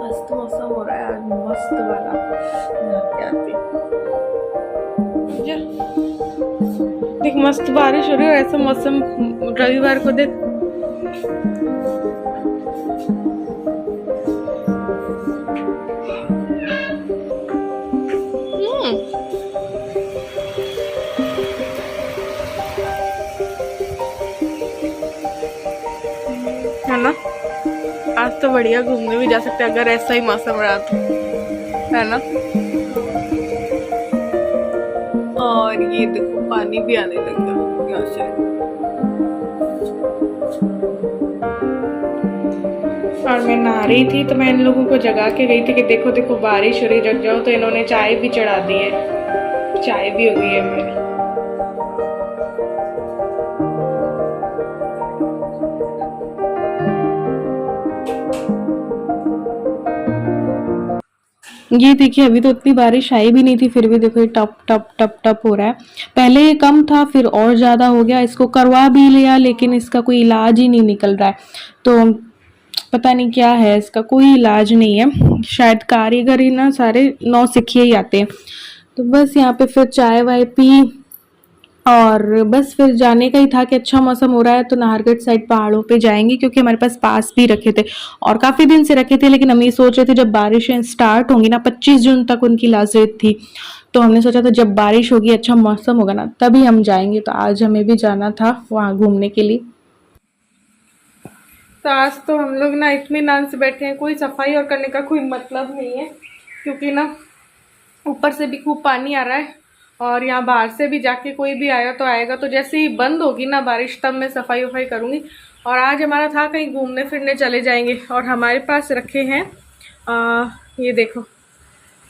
मस्त मौसम हो रहा है आज, मस्त वाला। नहा के आती जा। देख मस्त बारिश हो रही है, ऐसा मौसम रविवार को देख। है ना, आज तो बढ़िया घूमने भी जा सकते हैं अगर ऐसा ही मौसम रहा तो, है ना। और ये देखो पानी भी आने लग गया यहाँ से। और मैं नहा रही थी तो मैं इन लोगों को जगा के गई थी कि देखो देखो बारिश हो रही, जग जाओ। तो इन्होंने चाय भी चढ़ा दी है, चाय भी हो गई है मेरी। ये देखिए अभी तो इतनी बारिश आई भी नहीं थी, फिर भी देखो ये टप टप टप टप हो रहा है। पहले ये कम था, फिर और ज़्यादा हो गया। इसको करवा भी लिया लेकिन इसका कोई इलाज ही नहीं निकल रहा है। तो पता नहीं क्या है, इसका कोई इलाज नहीं है। शायद कारीगर ही ना सारे नौसिखिए ही आते हैं। तो बस यहाँ पे फिर चाय वाय पी और बस फिर जाने का ही था कि अच्छा मौसम हो रहा है तो नाहरगढ़ साइड पहाड़ों पे जाएंगे, क्योंकि हमारे पास पास भी रखे थे और काफ़ी दिन से रखे थे। लेकिन हम ये सोच रहे थे जब बारिशें स्टार्ट होंगी ना, 25 जून तक उनकी लास्ट डेट थी, तो हमने सोचा था जब बारिश होगी अच्छा मौसम होगा ना तभी हम जाएंगे। तो आज हमें भी जाना था वहाँ घूमने के लिए। तो आज तो हम लोग ना इत्मीनान से बैठे हैं, कोई सफाई और करने का कोई मतलब नहीं है, क्योंकि ना ऊपर से भी खूब पानी आ रहा है और यहाँ बाहर से भी जाके कोई भी आया तो आएगा। तो जैसे ही बंद होगी ना बारिश तब मैं सफाई वफाई करूँगी। और आज हमारा था कहीं घूमने फिरने चले जाएंगे। और हमारे पास रखे हैं ये देखो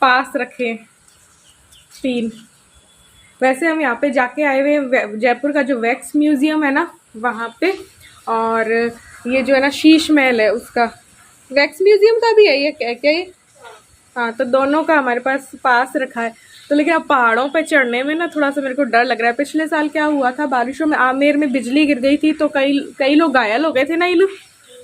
पास रखे हैं 3। वैसे हम यहाँ पे जाके आए हुए हैं जयपुर का जो वैक्स म्यूजियम है ना वहाँ पे, और ये जो है ना शीश महल है उसका, वैक्स म्यूजियम का भी है ये क्या ये। हाँ तो दोनों का हमारे पास रखा है। तो लेकिन अब पहाड़ों पे चढ़ने में ना थोड़ा सा मेरे को डर लग रहा है। पिछले साल क्या हुआ था, बारिशों में आमेर में बिजली गिर गई थी तो कई लोग घायल हो गए थे ना इलू।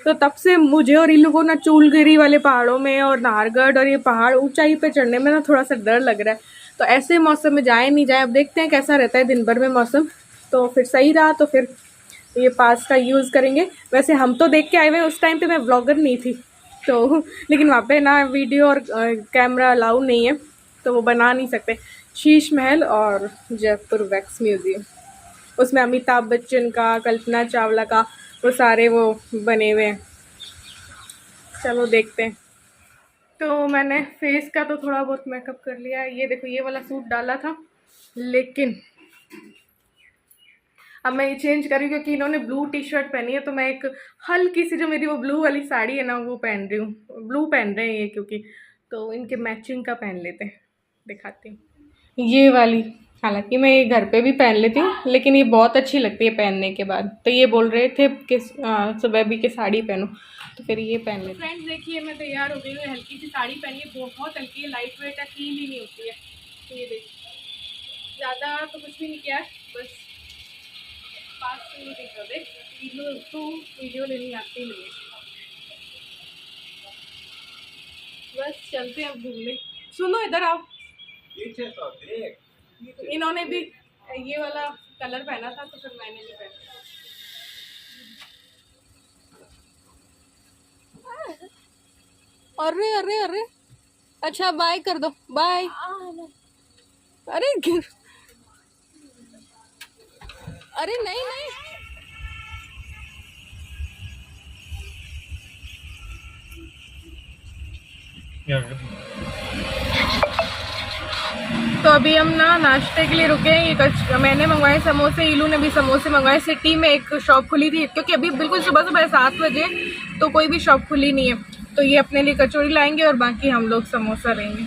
तो तब से मुझे और इलू को ना चूलगिरी वाले पहाड़ों में और नाहरगढ़ और ये पहाड़ ऊंचाई पे चढ़ने में ना थोड़ा सा डर लग रहा है। तो ऐसे मौसम में जाए नहीं जाए, अब देखते हैं कैसा रहता है दिन भर में मौसम। तो फिर सही रहा तो फिर ये पास का यूज़ करेंगे। वैसे हम तो देख के आए हुए हैं, उस टाइम पे मैं व्लॉगर नहीं थी तो, लेकिन वहाँ पे ना वीडियो और कैमरा अलाउ नहीं है तो वो बना नहीं सकते। शीश महल और जयपुर वैक्स म्यूजियम, उसमें अमिताभ बच्चन का, कल्पना चावला का वो सारे वो बने हुए हैं। चलो देखते हैं। तो मैंने फेस का तो थोड़ा बहुत मेकअप कर लिया है। ये देखो ये वाला सूट डाला था लेकिन अब मैं ये चेंज करी क्योंकि इन्होंने ब्लू टी शर्ट पहनी है। तो मैं एक हल्की सी जो मेरी वो ब्लू वाली साड़ी है ना वो पहन रही हूँ। ब्लू पहन रहे हैं ये क्योंकि, तो इनके मैचिंग का पहन लेते हैं, दिखाती हूँ ये वाली। हालांकि मैं ये घर पे भी पहन लेती हूँ लेकिन ये बहुत अच्छी लगती है पहनने के बाद। तो ये बोल रहे थे कि सुबह भी के साड़ी पहनो, तो फिर ये पहन लेते। फ्रेंड्स देखिए मैं तैयार हो गई हूँ, हल्की सी साड़ी पहनी है, बहुत हल्की है, लाइट वेट है, फील ही नहीं होती है। तो ये देखिए ज़्यादा तो कुछ भी नहीं किया है, बस पास से नहीं देख रहे वीडियो लेनी आती नहीं है। बस चलते हैं घूमने। सुनो इधर आओ, इन्होंने भी ये वाला कलर पहना था तो फिर मैंने भी पहना। अरे अरे अरे अच्छा बाय कर दो, बाय। अरे अरे नहीं नहीं तो अभी हम ना नाश्ते के लिए रुके हैं। ये मैंने मंगवाए समोसे, इलू ने भी समोसे मंगवाए। सिटी में एक शॉप खुली थी क्योंकि अभी बिल्कुल सुबह सुबह 7 बजे तो कोई भी शॉप खुली नहीं है। तो ये अपने लिए कचौड़ी लाएंगे और बाकी हम लोग समोसा लेंगे।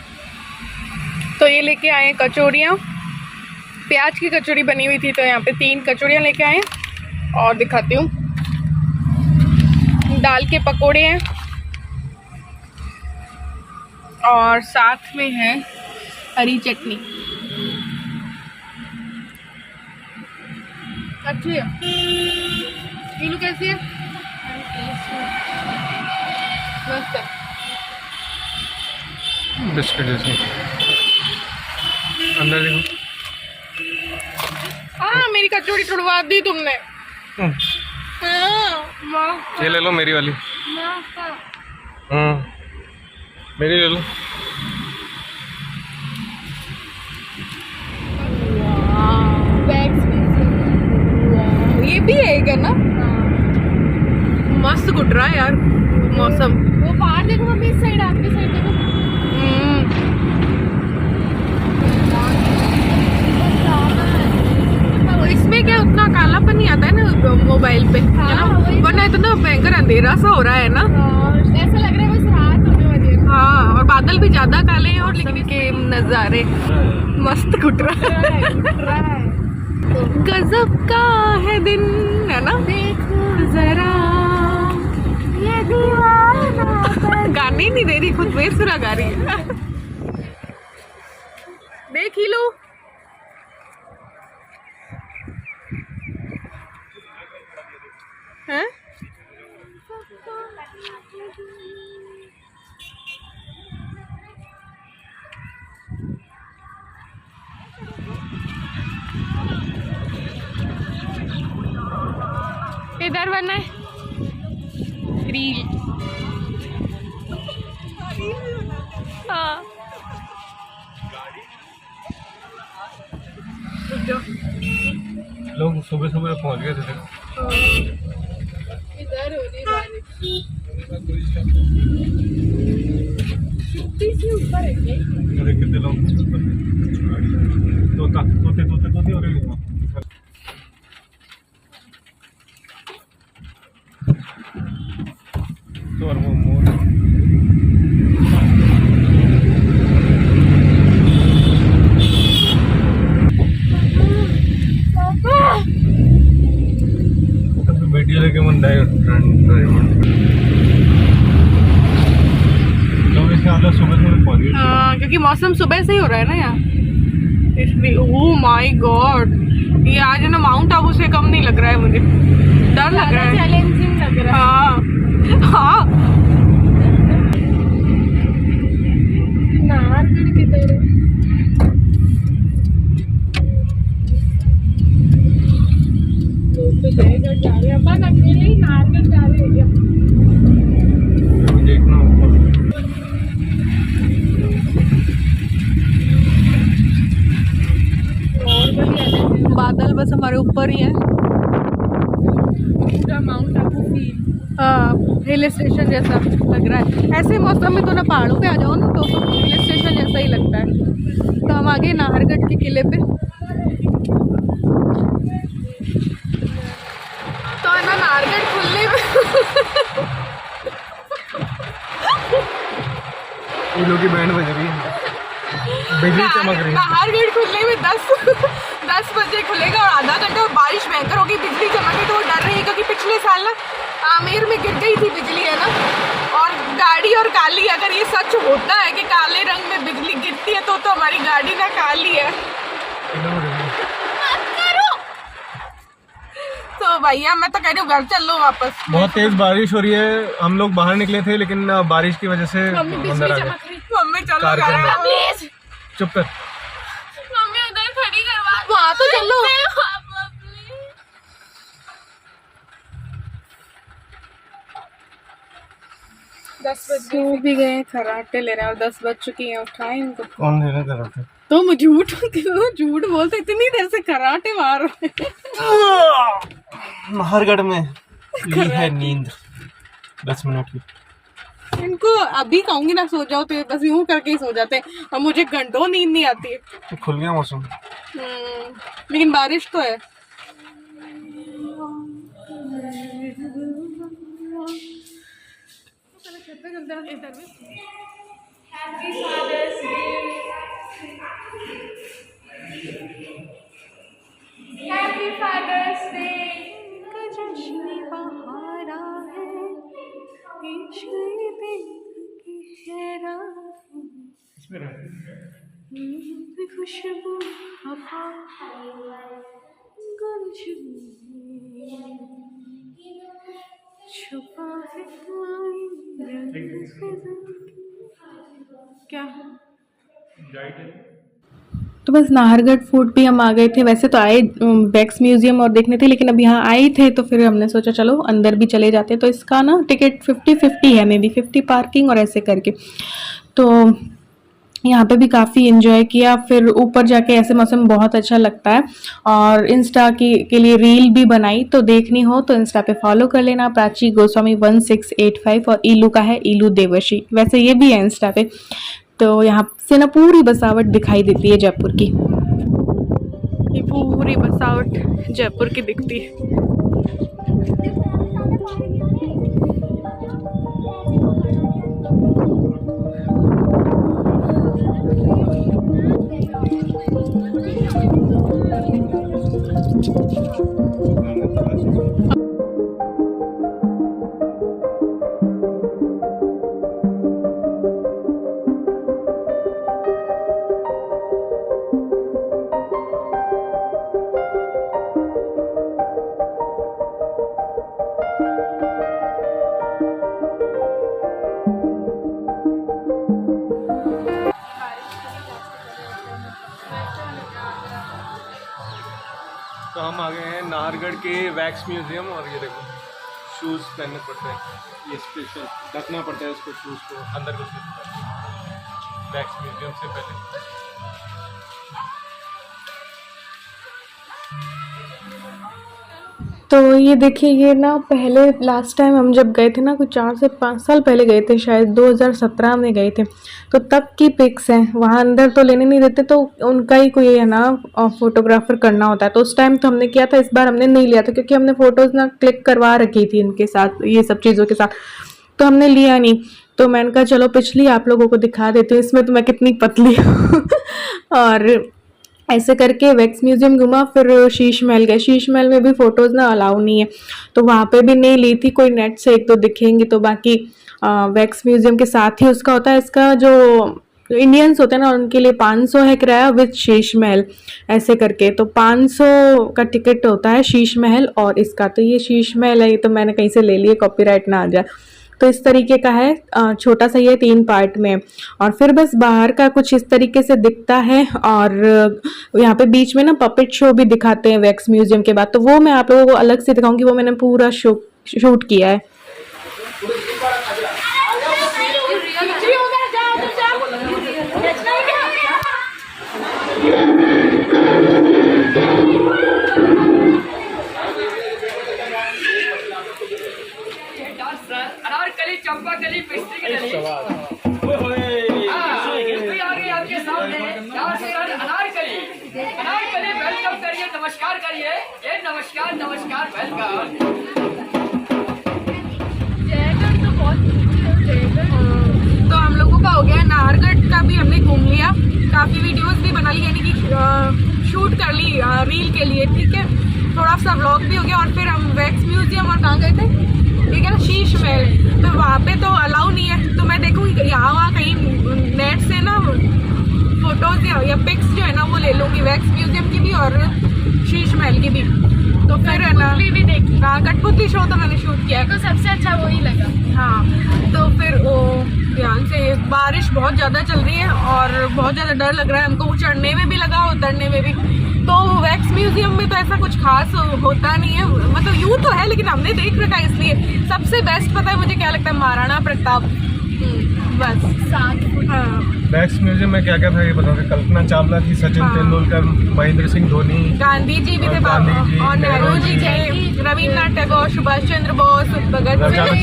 तो ये लेके आए हैं कचौड़ियाँ, प्याज की कचौड़ी बनी हुई थी तो यहाँ पे 3 कचौड़ियाँ लेके आए हैं। और दिखाती हूँ, दाल के पकोड़े हैं और साथ में है हरी चटनी। अच्छी है। इलू कैसी है? मस्त है, बिस्किट जैसी। अंदर देखो। हाँ मेरी कचौड़ी छुड़वा दी तुमने। ये ले लो मेरी वाली। मेरी ले लो। ये भी है क्या ना? मस्त गुट रहा है यार मौसम। वो बाहर देखो मम्मी, इस साइड आपकी साइड देखो। इसमें क्या उतना कालापन नहीं आता है ना मोबाइल पे, है ना? वरना इतना भयंकर अंधेरा सा हो रहा है ना, ऐसा लग रहा है बस रात होने वाली है। हाँ, और बादल भी ज्यादा काले हैं और लेकिन के नजारे मस्त गुट रहा है। गजब का है दिन, है ना? देखो जरा ये दीवाना। गाने नहीं दे रही, खुद बेसुरा गा रही है। देख ही लो। हैं? इधर बनना है रील। हाँ लोग सुबह सुबह पहुंच गए थे। इधर हो रही बारिश। कितने लोग तोते तोते तोते हो रहे हैं। तो और वो मोर वीडियो लेके मन डायमंड लोग इसके अंदर सुबह सुबह पहुंच गए। हाँ, क्योंकि मौसम सुबह से ही हो रहा है ना यहाँ, इसलिए। ओह माय गॉड, ये आज ना माउंट आबू से कम नहीं लग रहा है मुझे, डर लग रहा है, चैलेंजिंग लग रहा है। हाँ हाँ, नाहरगढ़ की तरह। तो जयगढ़ जा रहे हैं अपन, अकेले ही नाहरगढ़ जा रहे हैं क्या? देखना ऊपर। बादल बस हमारे ऊपर ही है, पूरा माउंट आबू फील। हाँ, हिल स्टेशन जैसा लग रहा है। ऐसे मौसम में तो ना पहाड़ों पे आ जाओ ना तो हिल स्टेशन जैसा ही लगता है। तो हम आगे नाहरगढ़ के किले पे। तो है ना नाहरगढ़ खुलने में ये लोग की बैंड बज रही है, बिजली चमक रही है। नाहरगढ़ खुलने में 10 बजे खुलेगा और आधा घंटा और बारिश भयंकर होगी, बिजली चमके। तो वो डर रही है क्योंकि पिछले साल ना आमेर में गिर गई थी बिजली, है ना? और गाड़ी और काली, अगर ये सच होता है कि काले रंग में बिजली गिरती है तो हमारी गाड़ी ना काली है। तो भैया मैं तो कह रही हूँ घर चल लो वापस। बहुत तेज बारिश हो रही है, हम लोग बाहर निकले थे लेकिन बारिश की वजह से अंदर आ गए। मम्मी चलो प्लीज, चुप कर। मम्मी उधर खड़ी करवा, वहाँ तो चलो। 10 बज सो भी गए, खराटे ले रहे हैं और 10 बज चुकी हैं। उठाए इनको। कौन ले रहा खराटे? तुम झूठ बोलते, इतनी देर से खराटे मार रहे हैं। नाहरगढ़ में ली है नींद 10 मिनट की। इनको अभी कहूंगी ना सो जाओ तो ये बस यूं करके ही सो जाते हैं और मुझे घंटों नींद नहीं आती है। तो खुल गया मौसम। लेकिन बारिश तो है। Happy father's day. जश्न बहारा है, खुशबू हवा छुपा है क्या। तो बस नाहरगढ़ फोर्ट भी हम आ गए थे। वैसे तो आए वैक्स म्यूजियम और देखने थे, लेकिन अब यहाँ आए थे तो फिर हमने सोचा चलो अंदर भी चले जाते। तो इसका ना टिकट 50-50 है, मे बी 50 पार्किंग और ऐसे करके। तो यहाँ पे भी काफ़ी एंजॉय किया। फिर ऊपर जाके ऐसे मौसम बहुत अच्छा लगता है। और इंस्टा के लिए रील भी बनाई, तो देखनी हो तो इंस्टा पे फॉलो कर लेना, प्राची गोस्वामी 1685। और ईलू का है ईलू देवर्षी, वैसे ये भी है इंस्टा पे। तो यहाँ से ना पूरी बसावट दिखाई देती है जयपुर की। ये पूरी बसावट जयपुर की दिखती है। तो हम आ गए हैं नाहरगढ़ के वैक्स म्यूजियम। और ये देखो शूज़ पहनने पड़ते हैं, ये स्पेशल ढकना पड़ता है इसको, शूज़ को अंदर घुसने से पहले, वैक्स म्यूजियम से पहले। तो ये देखिए, ये ना पहले लास्ट टाइम हम जब गए थे ना, कुछ 4 से 5 साल पहले गए थे, शायद 2017 में गए थे। तो तब की पिक्स हैं, वहाँ अंदर तो लेने नहीं देते, तो उनका ही कोई है ना फोटोग्राफर करना होता है। तो उस टाइम तो हमने किया था, इस बार हमने नहीं लिया था क्योंकि हमने फ़ोटोज़ ना क्लिक करवा रखी थी इनके साथ, ये सब चीज़ों के साथ, तो हमने लिया नहीं। तो मैंने कहा चलो पिछली आप लोगों को दिखा देती हूँ, इसमें तो मैं कितनी पतली हूँ। और ऐसे करके वैक्स म्यूजियम घुमा। फिर शीश महल गए। शीश महल में भी फ़ोटोज़ ना अलाउ नहीं है, तो वहाँ पे भी नहीं ली थी। कोई नेट से एक तो दिखेंगी, तो बाकी वैक्स म्यूजियम के साथ ही उसका होता है। इसका जो इंडियंस होते हैं ना, उनके लिए 500 है किराया विद शीश महल, ऐसे करके। तो 500 का टिकट होता है शीश महल और इसका। तो ये शीश महल है, ये तो मैंने कहीं से ले लिया, कॉपीराइट ना आ जाए। तो इस तरीके का है, छोटा सा ये 3 पार्ट में। और फिर बस बाहर का कुछ इस तरीके से दिखता है। और यहाँ पे बीच में ना पपेट शो भी दिखाते हैं वैक्स म्यूजियम के बाद, तो वो मैं आप लोगों को अलग से दिखाऊंगी, वो मैंने पूरा शूट किया है। अनारकली, चंपाकली, पिस्ती की डली। आपके सामने अनारकली, अनारकली वेलकम करिए, नमस्कार करिए, ये नमस्कार नमस्कार वेलकम। तो हम लोगों का हो गया नाहरगढ़ का भी हमने घूम लिया, काफ़ी वीडियोस भी बना ली, यानी कि शूट कर ली रील के लिए, ठीक है। थोड़ा सा व्लॉग भी हो गया। और फिर हम वैक्स म्यूजियम और कहाँ गए थे, ठीक है ना, शीश महल। तो वहाँ पे तो अलाउ नहीं है, तो मैं देखूँगी यहाँ वहाँ कहीं नेट से ना फोटोज या पिक्स जो है ना वो ले लूँगी, वैक्स म्यूजियम की भी और शीश महल की भी। तो फिर है ना भी देखी, हाँ कठपुतली शो तो मैंने शूट किया है, तो सबसे अच्छा वही लगा। हाँ, तो फिर वो ध्यान से, बारिश बहुत ज़्यादा चल रही है और बहुत ज़्यादा डर लग रहा है हमको, चढ़ने में भी लगा, उतरने में भी। तो वैक्स म्यूजियम में तो ऐसा कुछ खास होता नहीं है, मतलब यूँ तो है, लेकिन हमने देख रखा है इसलिए। सबसे बेस्ट पता है मुझे क्या लगता है, महाराणा प्रताप, बस 7 फुट। हाँ, वैक्स म्यूजियम में क्या क्या था ये बता दें। कल्पना चावला थी, सचिन तेंदुलकर, महेंद्र सिंह धोनी, गांधी जी भी थे, और नेहरू जी थे, रविन्द्रनाथ टैगोर, सुभाष चंद्र बोस, भगत सिंह,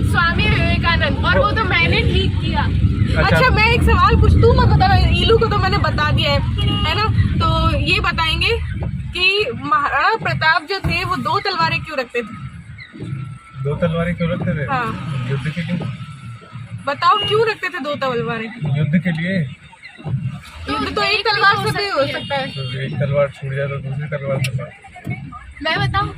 स्वामी विवेकानंद, तुरंत, और वो तो मैंने ठीक किया। अच्छा मैं एक सवाल पूछती हूँ, मैं बता, इलू को तो मैंने बता दिया है ना, तो ये बताएंगे कि महाराणा प्रताप जो थे वो 2 तलवारें क्यों रखते थे? 2 तलवारें क्यों रखते थे? हाँ युद्ध के लिए। बताओ क्यों रखते थे 2 तलवारें? युद्ध के लिए। युद्ध तो एक तलवार से भी हो सकता है। तो एक तलवार छूट जाए तो दूसरी तलवार से मार। मैं बताऊं?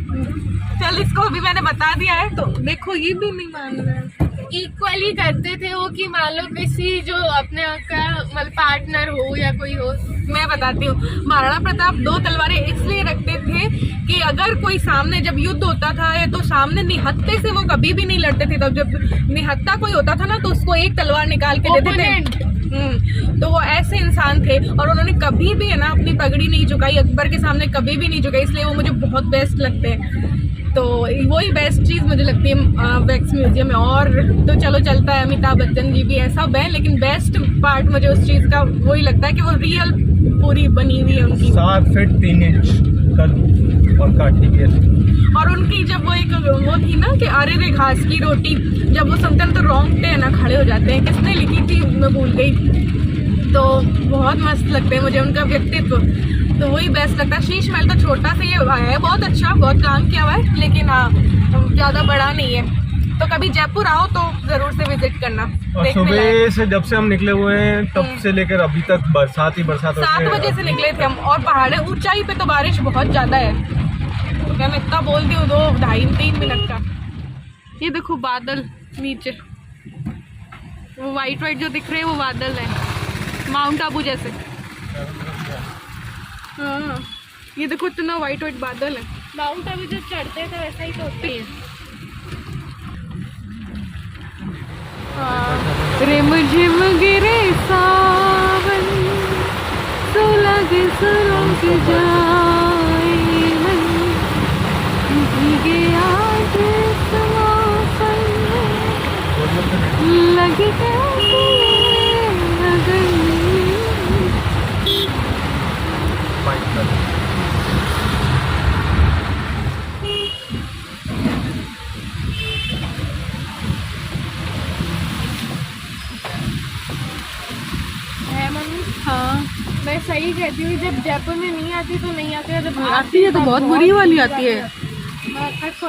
चल इसको अभी मैंने बता दिया है, तो देखो ये भी नहीं मान रहा है। इक्वली करते थे वो, कि मान लो किसी जो अपने का मतलब पार्टनर हो या कोई हो। मैं बताती हूँ, महाराणा प्रताप 2 तलवारें इसलिए रखते थे कि अगर कोई सामने जब युद्ध होता था या तो सामने निहत्थे से वो कभी भी नहीं लड़ते थे, तब जब निहत्था कोई होता था ना तो उसको एक तलवार निकाल के देते थे। तो वो ऐसे इंसान थे, और उन्होंने कभी भी है ना अपनी पगड़ी नहीं झुकाई, अकबर के सामने कभी भी नहीं झुकाई, इसलिए वो मुझे बहुत बेस्ट लगते हैं। तो वही बेस्ट चीज़ मुझे लगती है वैक्स म्यूजियम में। और तो चलो चलता है, अमिताभ बच्चन जी भी है, सब है, लेकिन बेस्ट पार्ट मुझे उस चीज़ का वही लगता है कि वो रियल पूरी बनी हुई है उनकी। 7 फीट 3 इंच कद और काठी भी है। और उनकी जब वो एक वो थी ना कि अरे रे घास की रोटी, जब वो सुनते हैं तो रोंगटे है ना खड़े हो जाते हैं। किसने लिखी थी मैं भूल गई, तो बहुत मस्त लगते हैं मुझे उनका व्यक्तित्व, तो वही बेस्ट लगता है। शीश महल तो छोटा सा ये है, बहुत अच्छा, बहुत काम किया हुआ है, लेकिन हाँ ज़्यादा बड़ा नहीं है। तो कभी जयपुर आओ तो ज़रूर से विजिट करना। और सुबह से जब से हम निकले हुए हैं तब से लेकर अभी तक बरसात ही बरसात। 7 बजे से निकले थे हम, और पहाड़ ऊंचाई पे तो बारिश बहुत ज़्यादा है। मैं इतना बोलती हूँ 2, 2.5, 3 मिनट का। ये देखो बादल नीचे, वो वाइट वाइट जो दिख रहे हैं वो बादल है, माउंट आबू जैसे। हाँ ये देखो इतना वाइट वाइट बादल है। माउंट आबू जब चढ़ते थे वैसा ही तो होती है। रिम झिम गिरे सावन, सुलग सुलग जाए मन, भीगे आज मौसम लगी कैसे लगन। है मम्मी? हाँ मैं सही कहती हूँ, जब जयपुर में नहीं आती तो नहीं आती, जब आती है तो बहुत बुरी वाली आती है। हमेशा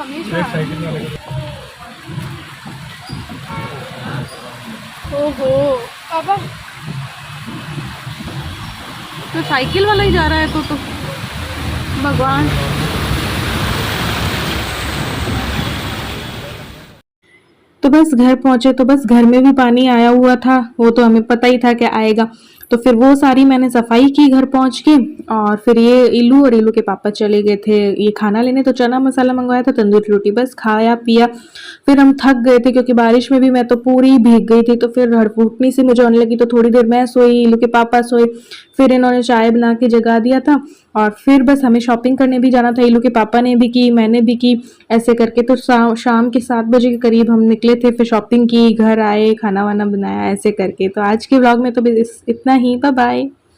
ओहो पापा तो साइकिल वाला ही जा रहा है तो भगवान। तो बस घर पहुंचे, तो बस घर में भी पानी आया हुआ था, वो तो हमें पता ही था कि आएगा। तो फिर वो सारी मैंने सफाई की घर पहुंच के, और फिर ये इलू और इलू के पापा चले गए थे ये खाना लेने, तो चना मसाला मंगवाया था, तंदूरी रोटी, बस खाया पिया। फिर हम थक गए थे क्योंकि बारिश में भी मैं तो पूरी भीग गई थी, तो फिर हड़फुटनी सी मुझे होने लगी, तो थोड़ी देर मैं सोई, इलू के पापा सोए, फिर इन्होंने चाय बना के जगा दिया था। और फिर बस हमें शॉपिंग करने भी जाना था, इलू के पापा ने भी की, मैंने भी की, ऐसे करके तो शाम के 7 बजे के करीब हम निकले थे। फिर शॉपिंग की, घर आए, खाना वाना बनाया, ऐसे करके। तो आज के व्लॉग में तो इतना ही, बाय बाय।